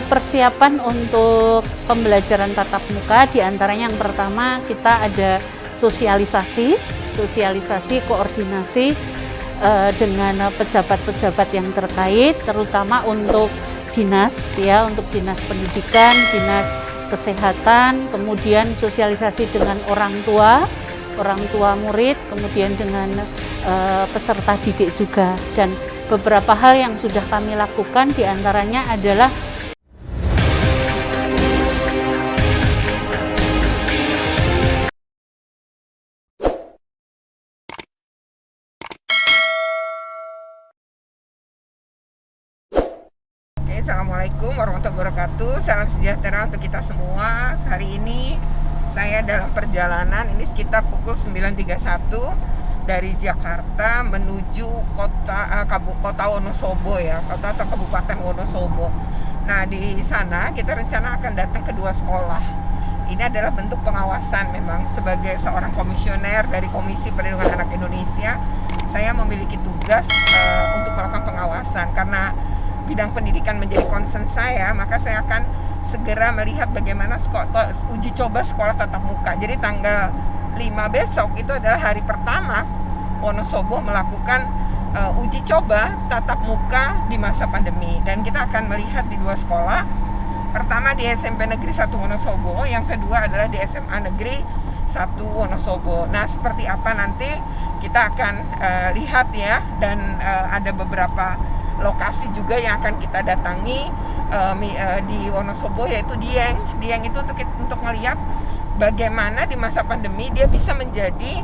Persiapan untuk pembelajaran tatap muka diantaranya yang pertama kita ada sosialisasi, koordinasi dengan pejabat-pejabat yang terkait, terutama untuk dinas ya, untuk dinas pendidikan, dinas kesehatan, kemudian sosialisasi dengan orang tua murid, kemudian dengan peserta didik juga. Dan beberapa hal yang sudah kami lakukan diantaranya adalah Assalamualaikum warahmatullahi wabarakatuh. Salam sejahtera untuk kita semua. Hari ini saya dalam perjalanan, ini sekitar pukul 9.31 dari Jakarta menuju kota Wonosobo ya, kota atau Kabupaten Wonosobo. Nah, di sana kita rencana akan datang ke 2 sekolah. Ini adalah bentuk pengawasan memang sebagai seorang komisioner dari Komisi Perlindungan Anak Indonesia. Saya memiliki tugas untuk melakukan pengawasan karena bidang pendidikan menjadi concern saya, maka saya akan segera melihat bagaimana uji coba sekolah tatap muka. Jadi tanggal 5 besok itu adalah hari pertama Wonosobo melakukan uji coba tatap muka di masa pandemi. Dan kita akan melihat di 2 sekolah. Pertama di SMP Negeri 1 Wonosobo, yang kedua adalah di SMA Negeri 1 Wonosobo. Nah, seperti apa nanti kita akan lihat ya, dan ada beberapa lokasi juga yang akan kita datangi di Wonosobo, yaitu Dieng. Dieng itu untuk melihat bagaimana di masa pandemi dia bisa menjadi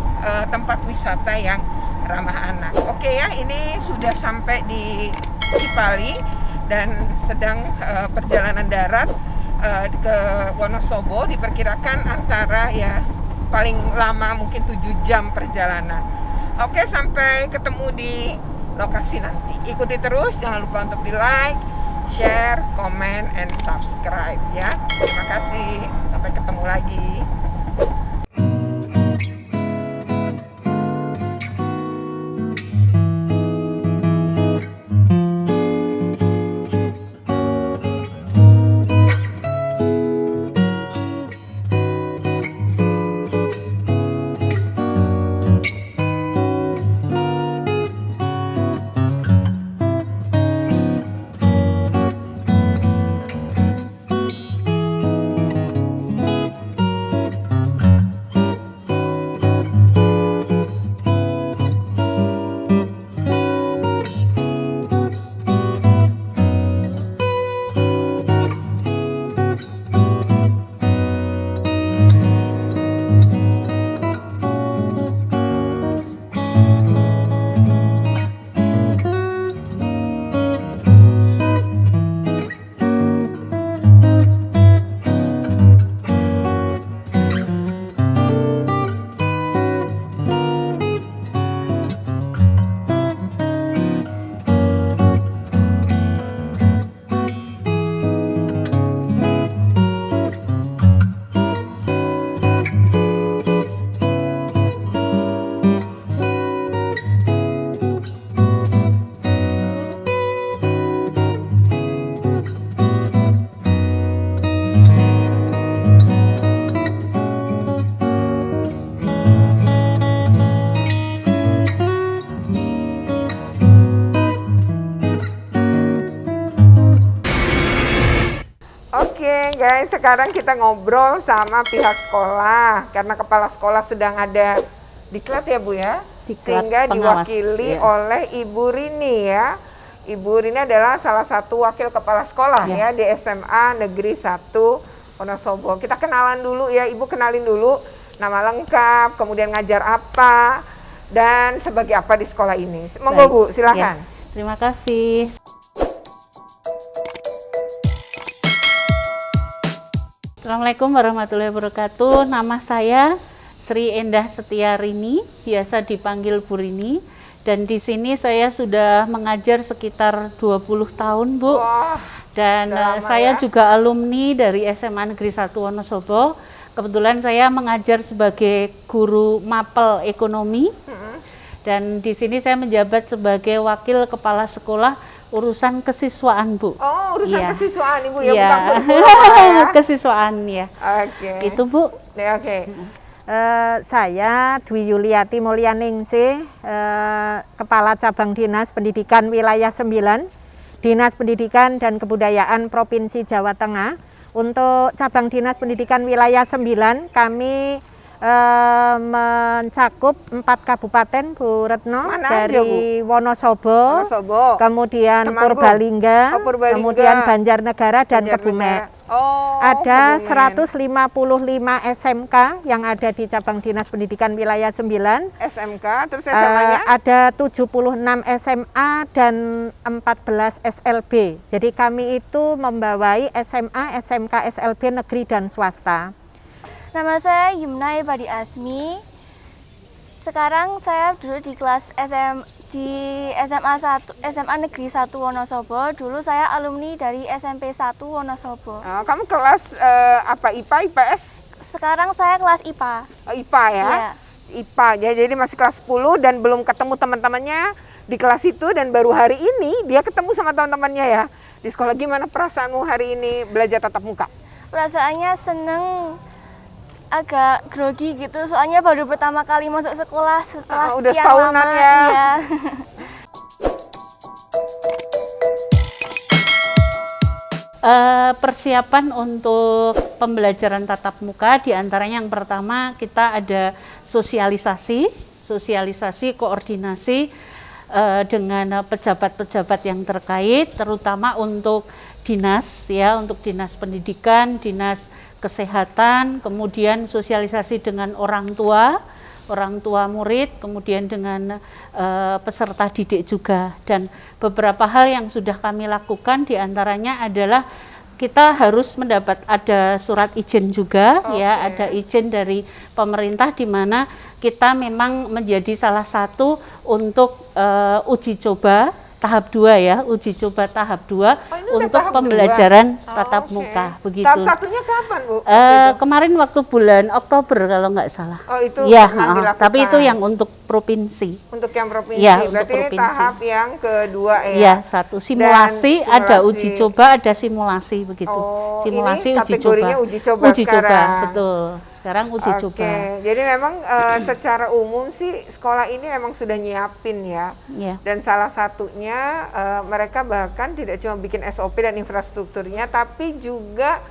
tempat wisata yang ramah anak. Oke ya, ini sudah sampai di Cipali dan sedang perjalanan darat ke Wonosobo. Diperkirakan antara ya paling lama mungkin 7 jam perjalanan. Oke, sampai ketemu di lokasi nanti. Ikuti terus, jangan lupa untuk di like, share, comment, and subscribe ya. Terima kasih, sampai ketemu lagi. Oke guys, sekarang kita ngobrol sama pihak sekolah karena kepala sekolah sedang ada diklat ya Bu ya, sehingga diwakili oleh Ibu Rini ya. Ibu Rini adalah salah satu wakil kepala sekolah ya di SMA Negeri 1 Wonosobo. Kita kenalan dulu ya, Ibu kenalin dulu nama lengkap, kemudian ngajar apa dan sebagai apa di sekolah ini. Monggo Bu, silakan. Ya, terima kasih. Assalamualaikum warahmatullahi wabarakatuh. Nama saya Sri Endah Setia Rini, biasa dipanggil Bu Rini. Dan di sini saya sudah mengajar sekitar 20 tahun, Bu. Wah, dan saya juga alumni dari SMA Negeri 1 Wonosobo. Kebetulan saya mengajar sebagai guru mapel ekonomi. Dan di sini saya menjabat sebagai wakil kepala sekolah urusan kesiswaan, Bu. Oh, urusan Iya. kesiswaan Ibu ya, Iya. bukan kurikulum ya. Kesiswaan ya. Oke. Itu, Bu. Ya, oke. Saya Dwi Yuliati Mulyaningsih, Kepala Cabang Dinas Pendidikan Wilayah 9, Dinas Pendidikan dan Kebudayaan Provinsi Jawa Tengah. Untuk Cabang Dinas Pendidikan Wilayah 9, kami mencakup 4 kabupaten, Bu Retno. Mana dari aja, Bu? Wonosobo, Wonosobo, kemudian Temanggung, Purbalingga, Purbalingga, kemudian Banjarnegara dan Banjarnegara. Kebumen. Oh, Ada Kebumen. 155 SMK yang ada di Cabang Dinas Pendidikan Wilayah 9. SMK, terus SMA-nya? Ada 76 SMA dan 14 SLB. Jadi kami itu membawai SMA, SMK, SLB negeri dan swasta. Nama saya Yumna Ibadi Asmi. Sekarang saya duduk di kelas di SMA Negeri 1 Wonosobo. Dulu saya alumni dari SMP 1 Wonosobo. Oh, kamu kelas apa, IPA, IPS? Sekarang saya kelas IPA. Oh, IPA ya? Iya. IPA ya, jadi masih kelas 10 dan belum ketemu teman-temannya di kelas itu, dan baru hari ini dia ketemu sama teman-temannya ya di sekolah. Gimana perasaanmu hari ini belajar tatap muka? Perasaannya seneng, agak grogi gitu, soalnya baru pertama kali masuk sekolah setelah udah sekian setahunan lama. ya. Iya. Persiapan untuk pembelajaran tatap muka, diantaranya yang pertama kita ada sosialisasi, koordinasi dengan pejabat-pejabat yang terkait, terutama untuk dinas ya, untuk dinas pendidikan, dinas kesehatan, kemudian sosialisasi dengan orang tua murid, kemudian dengan peserta didik juga. Dan beberapa hal yang sudah kami lakukan diantaranya adalah kita harus mendapat ada surat izin juga, ya, ada izin dari pemerintah di mana kita memang menjadi salah satu untuk uji coba tahap 2 ya, uji coba tahap 2 untuk tahap pembelajaran 2? tatap Oke. muka begitu. Tahap satunya kapan, Bu? Kemarin waktu bulan Oktober kalau nggak salah. Oh, itu ya, pernah dilakukan. tapi itu yang untuk provinsi. Untuk yang provinsi. Ya, untuk berarti ini provinsi. tahap yang kedua ya. Ya, satu simulasi, Dan ada simulasi. uji coba, ada simulasi begitu. Oh, Simulasi, ini uji coba. kategorinya uji coba Uji coba, sekarang. betul. Sekarang uji Oke, coba. jadi memang secara umum sih sekolah ini memang sudah nyiapin ya. Ya. Dan salah satunya mereka bahkan tidak cuma bikin SOP dan infrastrukturnya, tapi juga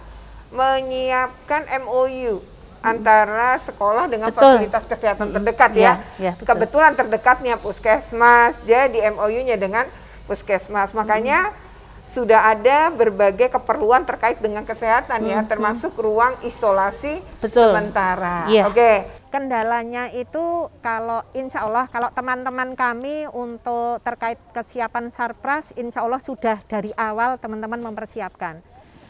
menyiapkan MOU antara sekolah dengan Betul. fasilitas kesehatan terdekat ya. Ya, betul. Kebetulan terdekatnya puskesmas, jadi MOU-nya dengan puskesmas. Makanya sudah ada berbagai keperluan terkait dengan kesehatan ya, termasuk ruang isolasi Betul. sementara. Iya. Oke. Kendalanya itu kalau insya Allah kalau teman-teman kami untuk terkait kesiapan Sarpras insya Allah sudah dari awal teman-teman mempersiapkan.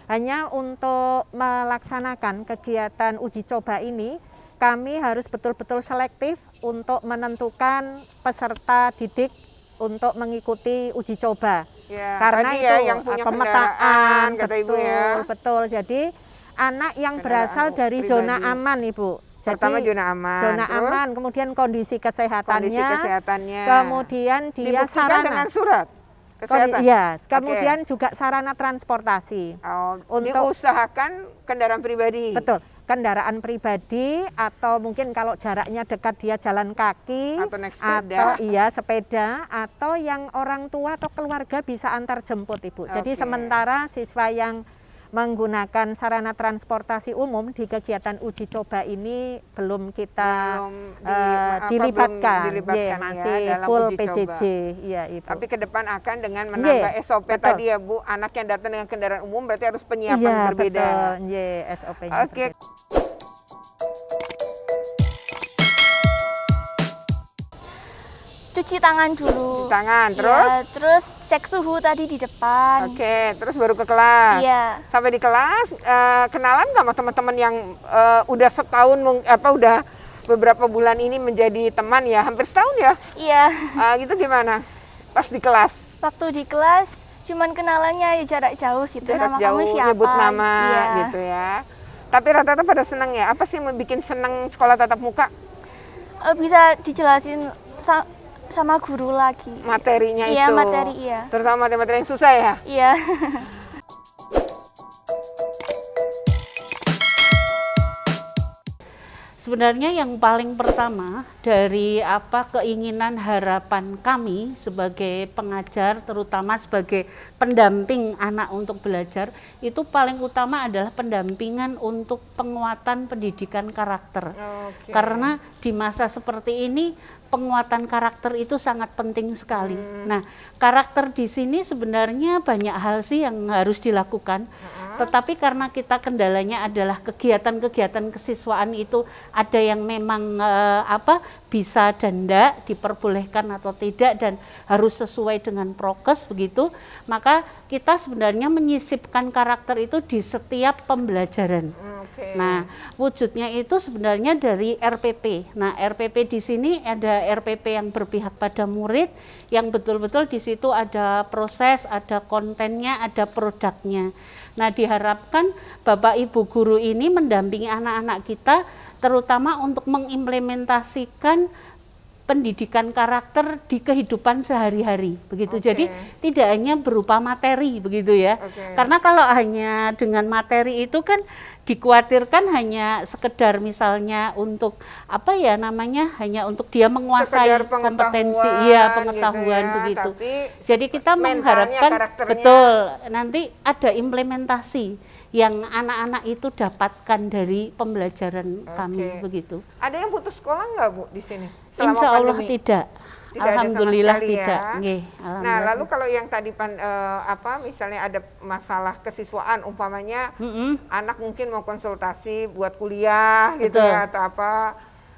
Hanya untuk melaksanakan kegiatan uji coba ini kami harus betul-betul selektif untuk menentukan peserta didik untuk mengikuti uji coba. Ya, Karena tadi itu ya, yang punya pemetaan, kendaraan, kata Ibu betul, ya. betul. Jadi anak yang Kendaraan berasal dari pribadi. zona aman, Ibu. Pertama Jadi, zona aman, zona terus aman, kemudian kondisi kesehatannya, kondisi kesehatannya. kemudian dia Dibuktikan sarana. dengan surat kesehatan. Iya, kemudian juga sarana transportasi. Oh, Untuk- diusahakan kendaraan pribadi. Betul, kendaraan pribadi atau mungkin kalau jaraknya dekat dia jalan kaki Atau naik sepeda. atau sepeda atau yang orang tua atau keluarga bisa antar jemput, Ibu. Jadi Oke. sementara siswa yang menggunakan sarana transportasi umum di kegiatan uji coba ini belum kita dilibatkan. dilibatkan ya, Masih dalam full uji PJJ. coba. Iya, Ibu. Tapi ke depan akan dengan menambah SOP betul. tadi ya Bu, anak yang datang dengan kendaraan umum berarti harus penyiapan iya, berbeda. betul. SOP-nya Oke. berbeda. Cuci tangan dulu. Cuci tangan, Iya, terus? terus cek suhu tadi di depan. Oke, terus baru ke kelas. Iya. Sampai di kelas, kenalan nggak sama teman-teman yang udah setahun, udah beberapa bulan ini menjadi teman ya, hampir setahun ya? Iya. Gitu gimana? Pas di kelas? Waktu di kelas cuman kenalannya ya jarak jauh gitu. Jarak Nama jauh, kamu siapa? nyebut nama Iya. gitu ya. Tapi rata-rata pada senang ya? Apa sih yang bikin senang sekolah tatap muka? Bisa dijelasin sama guru lagi. Materinya Iya, itu. materi iya. Terutama materi-materi yang susah ya. Iya. Sebenarnya yang paling pertama dari keinginan harapan kami sebagai pengajar, terutama sebagai pendamping anak untuk belajar, itu paling utama adalah pendampingan untuk penguatan pendidikan karakter. Karena di masa seperti ini penguatan karakter itu sangat penting sekali. Nah, karakter di sini sebenarnya banyak hal sih yang harus dilakukan. Tetapi karena kita kendalanya adalah kegiatan-kegiatan kesiswaan itu ada yang memang bisa dan tidak diperbolehkan atau tidak dan harus sesuai dengan prokes begitu, maka kita sebenarnya menyisipkan karakter itu di setiap pembelajaran. Nah, wujudnya itu sebenarnya dari RPP. Nah, RPP di sini ada RPP yang berpihak pada murid, yang betul-betul di situ ada proses, ada kontennya, ada produknya. Nah, diharapkan Bapak Ibu guru ini mendampingi anak-anak kita terutama untuk mengimplementasikan pendidikan karakter di kehidupan sehari-hari begitu. Jadi tidak hanya berupa materi begitu ya. Karena kalau hanya dengan materi itu kan dikhawatirkan hanya sekedar misalnya untuk hanya untuk dia menguasai kompetensi pengetahuan begitu. Jadi kita mengharapkan betul nanti ada implementasi yang anak-anak itu dapatkan dari pembelajaran kami begitu. Ada yang putus sekolah nggak Bu di sini? Insya Allah tidak. Tidak Alhamdulillah ada tidak. Ya. Nah, lalu kalau yang tadi misalnya ada masalah kesiswaan, umpamanya anak mungkin mau konsultasi buat kuliah gitu ya,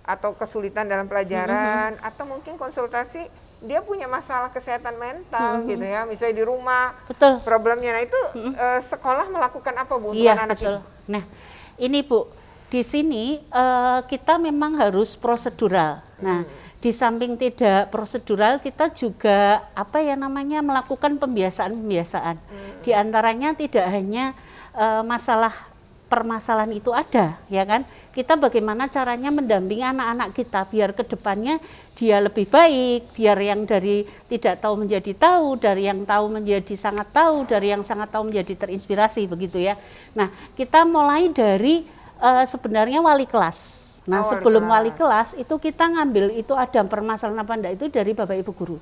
atau kesulitan dalam pelajaran, atau mungkin konsultasi dia punya masalah kesehatan mental gitu ya, misalnya di rumah. Betul. Problemnya, nah itu sekolah melakukan apa Bu untuk anak-anak itu? Nah, ini Bu, di sini kita memang harus prosedural. Nah, di samping tidak prosedural, kita juga melakukan pembiasaan-pembiasaan. Di antaranya tidak hanya permasalahan itu ada, ya kan? Kita bagaimana caranya mendampingi anak-anak kita biar kedepannya dia lebih baik, biar yang dari tidak tahu menjadi tahu, dari yang tahu menjadi sangat tahu, dari yang sangat tahu menjadi terinspirasi begitu ya. Nah, kita mulai dari sebenarnya wali kelas. Nah, sebelum wali kelas itu kita ngambil itu ada permasalahan apa enggak itu dari Bapak Ibu guru.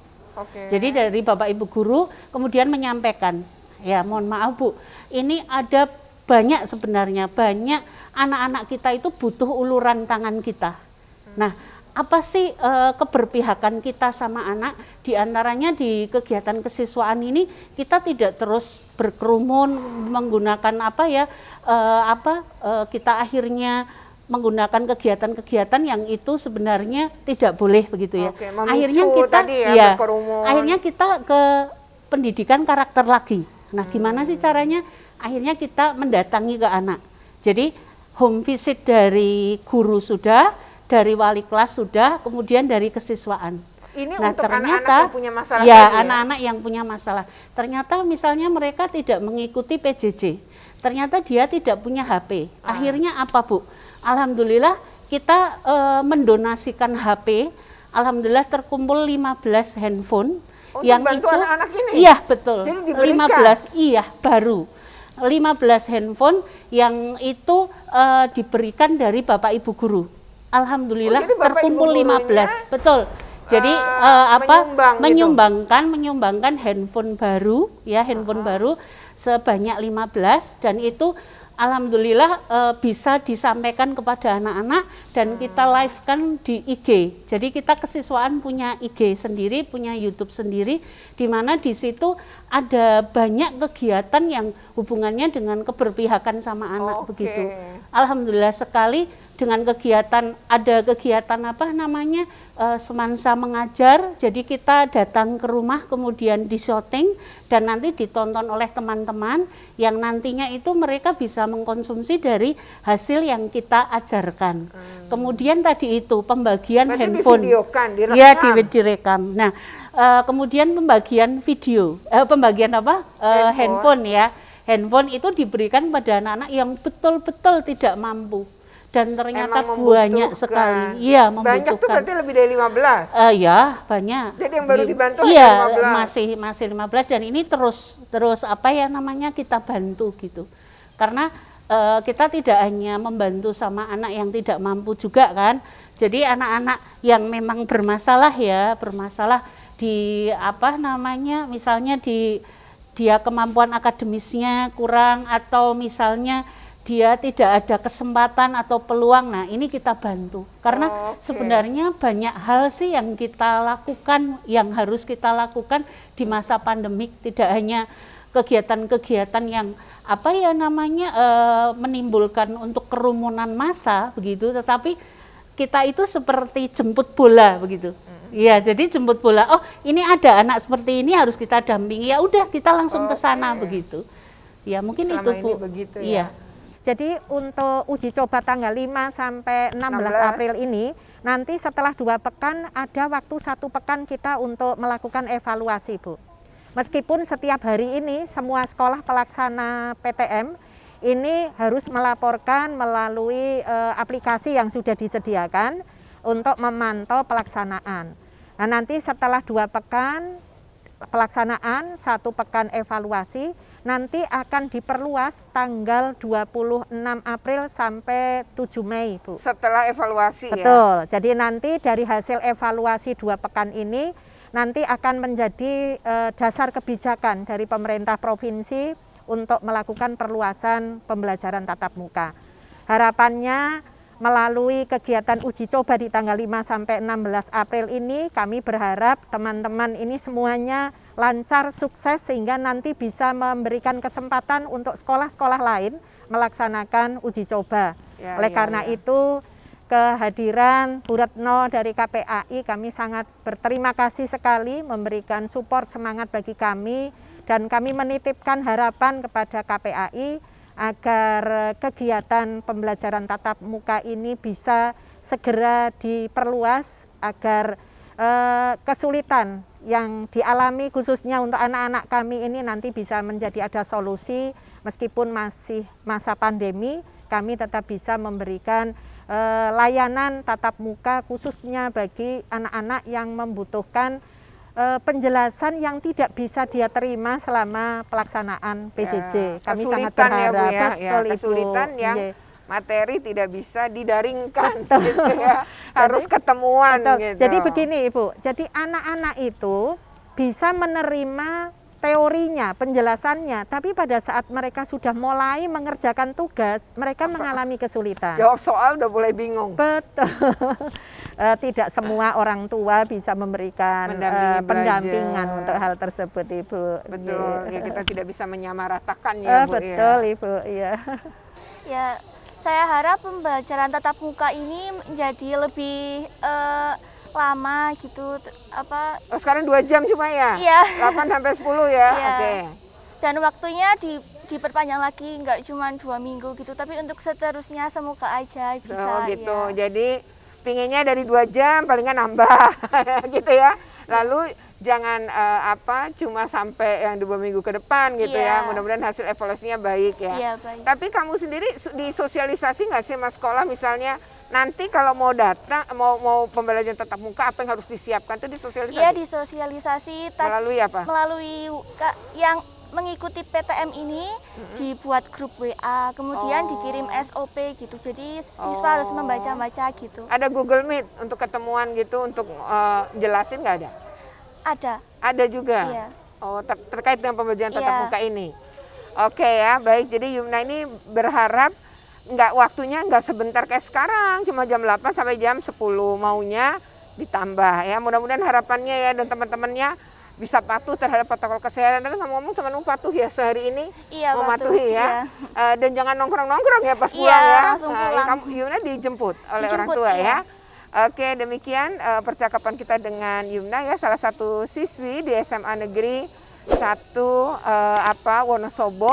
Jadi dari Bapak Ibu guru kemudian menyampaikan, ya mohon maaf Bu, ini ada banyak sebenarnya, banyak anak-anak kita itu butuh uluran tangan kita. Nah, apa sih keberpihakan kita sama anak? Di antaranya di kegiatan kesiswaan ini kita tidak terus berkerumun menggunakan kita akhirnya menggunakan kegiatan-kegiatan yang itu sebenarnya tidak boleh begitu ya. Akhirnya kita akhirnya kita ke pendidikan karakter lagi. Nah, gimana sih caranya? Akhirnya kita mendatangi ke anak. Jadi home visit dari guru sudah, dari wali kelas sudah, kemudian dari kesiswaan. Ini nah, untuk ternyata anak-anak yang punya masalah. Ya, anak-anak yang punya masalah. Ternyata misalnya mereka tidak mengikuti PJJ. Ternyata dia tidak punya HP. Akhirnya apa, Bu? Alhamdulillah kita mendonasikan HP. Alhamdulillah terkumpul 15 handphone. Yang itu anak-anak ini? Iya, betul. 15 baru. 15 handphone yang itu diberikan dari Bapak Ibu guru. Alhamdulillah terkumpul 15. Betul. Jadi menyumbangkan handphone baru ya, handphone baru sebanyak 15 dan itu alhamdulillah bisa disampaikan kepada anak-anak dan kita live kan di IG. Jadi kita kesiswaan punya IG sendiri, punya YouTube sendiri, di mana di situ ada banyak kegiatan yang hubungannya dengan keberpihakan sama anak begitu. Alhamdulillah sekali dengan kegiatan, ada kegiatan semansa mengajar. Jadi kita datang ke rumah kemudian disyuting dan nanti ditonton oleh teman-teman yang nantinya itu mereka bisa mengkonsumsi dari hasil yang kita ajarkan. Kemudian tadi itu pembagian handphone. Ya, direkam. Nah, kemudian pembagian video, handphone ya. Handphone itu diberikan pada anak-anak yang betul-betul tidak mampu. dan ternyata Emang banyak membutuhkan. sekali. Iya, Banyak tuh membutuhkan. berarti lebih dari 15. Ya, banyak. Jadi yang baru dibantu iya, hanya 15. masih 15 dan ini terus apa ya namanya kita bantu gitu. Karena kita tidak hanya membantu sama anak yang tidak mampu juga kan. Jadi anak-anak yang memang bermasalah di apa namanya misalnya dia kemampuan akademisnya kurang atau misalnya dia tidak ada kesempatan atau peluang, nah ini kita bantu karena sebenarnya banyak hal sih yang kita lakukan, yang harus kita lakukan di masa pandemik, tidak hanya kegiatan-kegiatan yang apa ya namanya menimbulkan untuk kerumunan massa begitu, tetapi kita itu seperti jemput bola begitu. Iya, jadi jemput bola. Oh, ini ada anak seperti ini harus kita dampingi. Ya udah, kita langsung ke sana begitu. Ya, mungkin Selama itu, ini Bu. begitu, Iya. ya. Jadi untuk uji coba tanggal 5 sampai 16 April ini, nanti setelah 2 pekan ada waktu 1 pekan kita untuk melakukan evaluasi, Bu. Meskipun setiap hari ini semua sekolah pelaksana PTM ini harus melaporkan melalui aplikasi yang sudah disediakan untuk memantau pelaksanaan. Nah, nanti setelah 2 pekan pelaksanaan, 1 pekan evaluasi, nanti akan diperluas tanggal 26 April sampai 7 Mei, Bu. Setelah evaluasi ya. Betul. Jadi nanti dari hasil evaluasi 2 pekan ini nanti akan menjadi dasar kebijakan dari pemerintah provinsi untuk melakukan perluasan pembelajaran tatap muka. Harapannya melalui kegiatan uji coba di tanggal 5 sampai 16 April ini kami berharap teman-teman ini semuanya lancar, sukses sehingga nanti bisa memberikan kesempatan untuk sekolah-sekolah lain melaksanakan uji coba. Oleh karena itu kehadiran Bu Retno dari KPAI kami sangat berterima kasih sekali memberikan support semangat bagi kami dan kami menitipkan harapan kepada KPAI agar kegiatan pembelajaran tatap muka ini bisa segera diperluas agar kesulitan yang dialami khususnya untuk anak-anak kami ini nanti bisa menjadi ada solusi meskipun masih masa pandemi, kami tetap bisa memberikan layanan tatap muka khususnya bagi anak-anak yang membutuhkan penjelasan yang tidak bisa dia terima selama pelaksanaan PJJ. Kami sangat berharap ya, Bu, ya. Kesulitan yang materi tidak bisa didaringkan gitu ya. Harus ketemuan gitu. Jadi begini Ibu, jadi anak-anak itu bisa menerima teorinya, penjelasannya, tapi pada saat mereka sudah mulai mengerjakan tugas, mereka mengalami kesulitan. Jawab soal udah mulai bingung. Betul. Tidak semua orang tua bisa memberikan pendampingan untuk hal tersebut, Ibu. Betul, ya, kita tidak bisa menyamaratakan ya, Bu. Betul, ya. Ibu. Ya. Ya, saya harap pembelajaran tatap muka ini menjadi lebih lama gitu, apa? Oh, sekarang 2 jam cuma ya? Iya. 8 sampai 10 ya? Iya. Oke. Dan waktunya diperpanjang lagi, nggak cuma 2 minggu gitu, tapi untuk seterusnya semoga aja bisa. Oh gitu, ya. jadi pinginnya dari 2 jam palingan nambah gitu ya. Lalu jangan cuma sampai yang 2 minggu ke depan gitu ya. Mudah-mudahan hasil evaluasinya baik ya. Iya, baik. Tapi kamu sendiri disosialisasi nggak sih Mas sekolah misalnya nanti kalau mau datang mau pembelajaran tatap muka apa yang harus disiapkan itu disosialisasi? Iya, disosialisasi melalui apa? Melalui yang mengikuti PTM ini dibuat grup WA, kemudian dikirim SOP gitu. Jadi siswa harus membaca-baca gitu. Ada Google Meet untuk ketemuan gitu untuk jelasin nggak ada? Ada. Ada juga? Iya. Oh, terkait dengan pembelajaran tatap muka ini. Oke ya, baik. Jadi Yumna ini berharap waktunya nggak sebentar kayak sekarang, cuma jam 8 sampai jam 10, maunya ditambah ya. Mudah-mudahan harapannya ya dan teman-temannya bisa patuh terhadap protokol kesehatan. Dan ngomong temanmu patuh ya sehari ini? Iya, mematuhi ya. Iya. Dan jangan nongkrong-nongkrong ya pas pulang ya. Langsung pulang. Kamu Yumna dijemput oleh orang tua ya. Oke, demikian percakapan kita dengan Yumna ya, salah satu siswi di SMA Negeri 1 Wonosobo,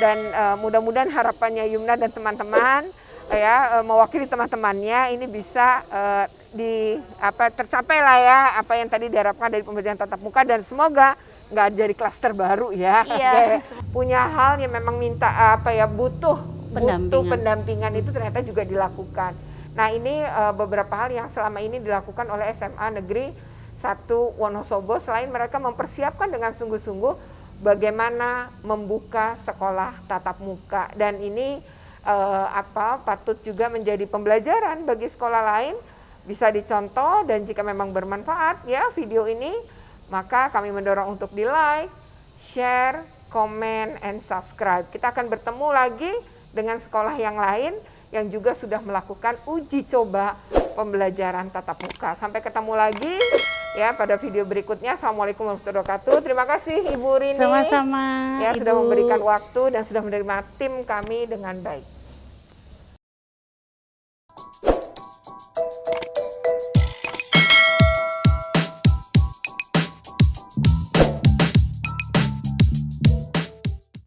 dan mudah-mudahan harapannya Yumna dan teman-teman ya mewakili teman-temannya ini bisa tercapai lah ya apa yang tadi diharapkan dari pembelajaran tatap muka, dan semoga nggak jadi klaster baru ya. Iya. Punya hal yang memang butuh pendampingan itu ternyata juga dilakukan. Nah ini beberapa hal yang selama ini dilakukan oleh SMA Negeri 1 Wonosobo, selain mereka mempersiapkan dengan sungguh-sungguh bagaimana membuka sekolah tatap muka, dan ini patut juga menjadi pembelajaran bagi sekolah lain, bisa dicontoh, dan jika memang bermanfaat ya video ini, maka kami mendorong untuk di like, share, comment, and subscribe. Kita akan bertemu lagi dengan sekolah yang lain yang juga sudah melakukan uji coba pembelajaran tatap muka. Sampai ketemu lagi ya pada video berikutnya. Assalamualaikum warahmatullahi wabarakatuh. Terima kasih Ibu Rini. Sama-sama. Ya, Ibu. sudah memberikan waktu dan sudah menerima tim kami dengan baik.